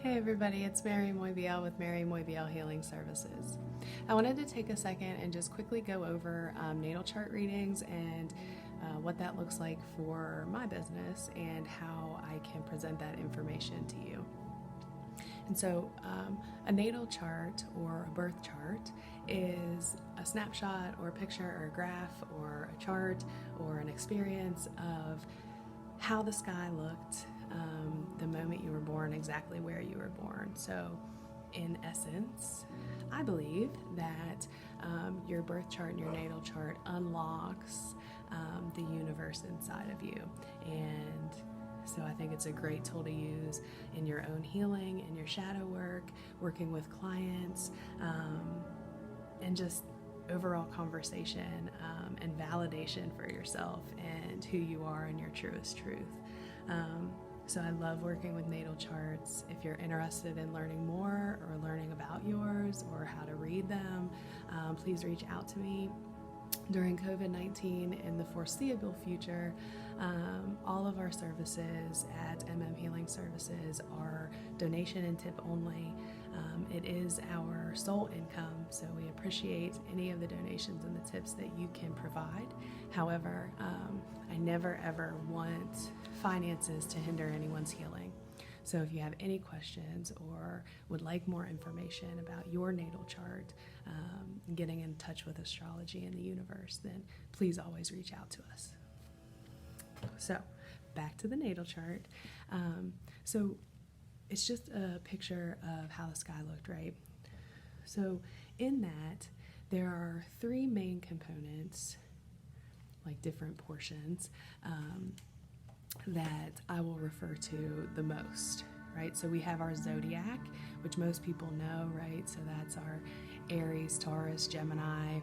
Hey everybody, it's Mary Moybiel with Mary Moybiel Healing Services. I wanted to take a second and just quickly go over natal chart readings and what that looks like for my business and how I can present that information to you. And so a natal chart or a birth chart is a snapshot or a picture or a graph or a chart or an experience of how the sky looked the moment you were born, exactly where you were born. So in essence, I believe that your birth chart and your natal chart unlocks the universe inside of you. And so I think it's a great tool to use in your own healing, in your shadow work, working with clients, and just overall conversation and validation for yourself and who you are and your truest truth. So I love working with natal charts. If you're interested in learning more or learning about yours or how to read them, please reach out to me. During COVID-19 in the foreseeable future, all of our services at Healing Services are donation and tip only. It is our sole income, so we appreciate any of the donations and the tips that you can provide. However, I never ever want finances to hinder anyone's healing. So if you have any questions or would like more information about your natal chart, getting in touch with astrology and the universe, then please always reach out to us. So back to the natal chart. So it's just a picture of how the sky looked, right? So in that, there are three main components, like different portions, that I will refer to the most, right? So we have our zodiac, which most people know, right? So that's our Aries, Taurus, Gemini,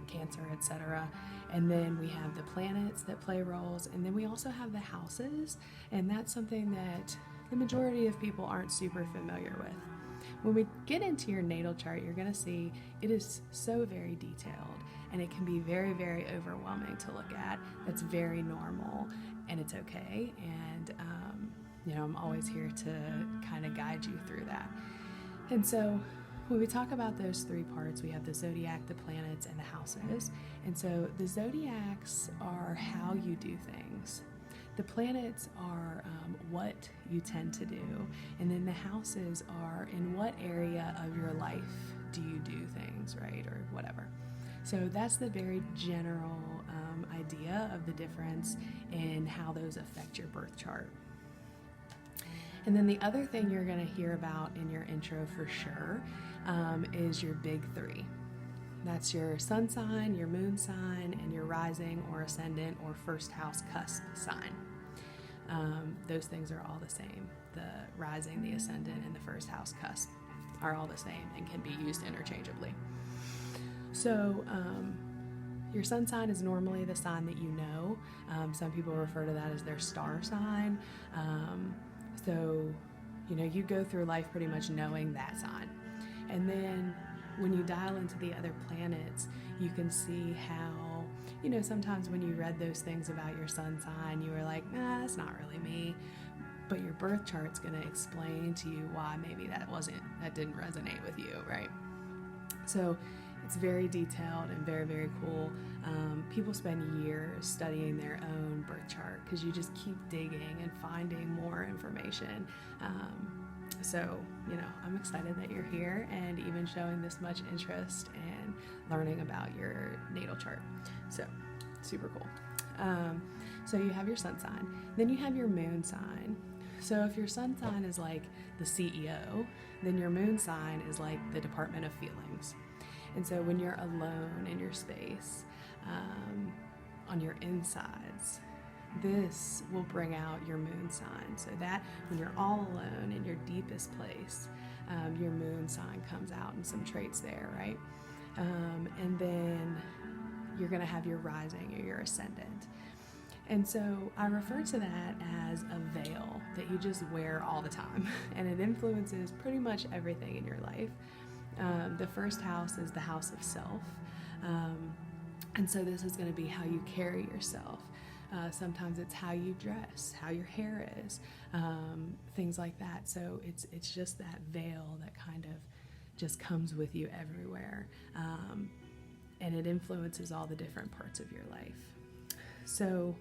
Cancer, etc. And then we have the planets that play roles, and then we also have the houses, and that's something that the majority of people aren't super familiar with. When we get into your natal chart, you're going to see it is so very detailed, and it can be very, very overwhelming to look at. That's very normal, and it's okay. And, I'm always here to kind of guide you through that. And so when we talk about those three parts, we have the zodiac, the planets, and the houses. And so the zodiacs are how you do things. The planets are what you tend to do, and then the houses are in what area of your life do you do things, right, or whatever. So that's the very general idea of the difference in how those affect your birth chart. And then the other thing you're going to hear about in your intro for sure is your big three. That's your sun sign, your moon sign, and your rising or ascendant or first house cusp sign. Those things are all the same. The rising, the ascendant, and the first house cusp are all the same and can be used interchangeably. So your sun sign is normally the sign that you know. Some people refer to that as their star sign. So you go through life pretty much knowing that sign. And then when you dial into the other planets, you can see how, sometimes when you read those things about your sun sign, you were like, nah, that's not really me. But your birth chart's going to explain to you why maybe that didn't resonate with you, right? So it's very detailed and very, very cool. People spend years studying their own birth chart because you just keep digging and finding more information. So, I'm excited that you're here and even showing this much interest in learning about your natal chart. So, super cool. So you have your sun sign. Then you have your moon sign. So if your sun sign is like the CEO, then your moon sign is like the Department of Feelings. And so when you're alone in your space, on your insides, this will bring out your moon sign. So that when you're all alone in your deepest place, your moon sign comes out and some traits there, right? And then you're going to have your rising or your ascendant. And so I refer to that as a veil that you just wear all the time, and it influences pretty much everything in your life. The first house is the house of self. And so this is going to be how you carry yourself. Sometimes it's how you dress, how your hair is, things like that. So it's just that veil that kind of just comes with you everywhere, and it influences all the different parts of your life. So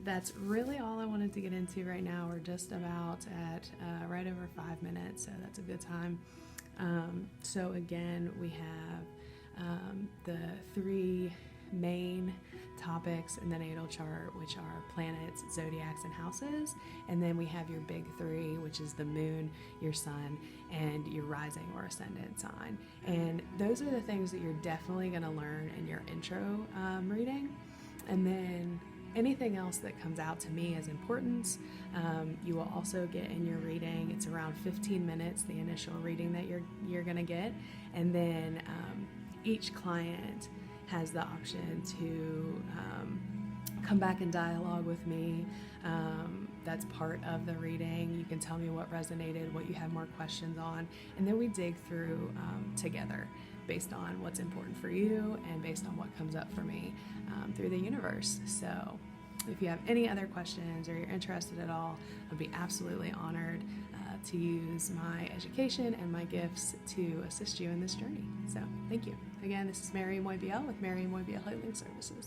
that's really all I wanted to get into right now. We're just about at right over 5 minutes, so that's a good time. So again, we have the 3 main topics in the natal chart, which are planets, zodiacs, and houses. And then we have your big 3, which is the moon, your sun, and your rising or ascendant sign. And those are the things that you're definitely going to learn in your intro reading. And then anything else that comes out to me as importance, you will also get in your reading. It's around 15 minutes, the initial reading that you're going to get. And then each client has the option to come back and dialogue with me. That's part of the reading. You can tell me what resonated, what you have more questions on, and then we dig through together based on what's important for you and based on what comes up for me through the universe. So if you have any other questions or you're interested at all, I'd be absolutely honored to use my education and my gifts to assist you in this journey. So thank you. Again, this is Mairi Moybiel with Mairi Moybiel Healing Services.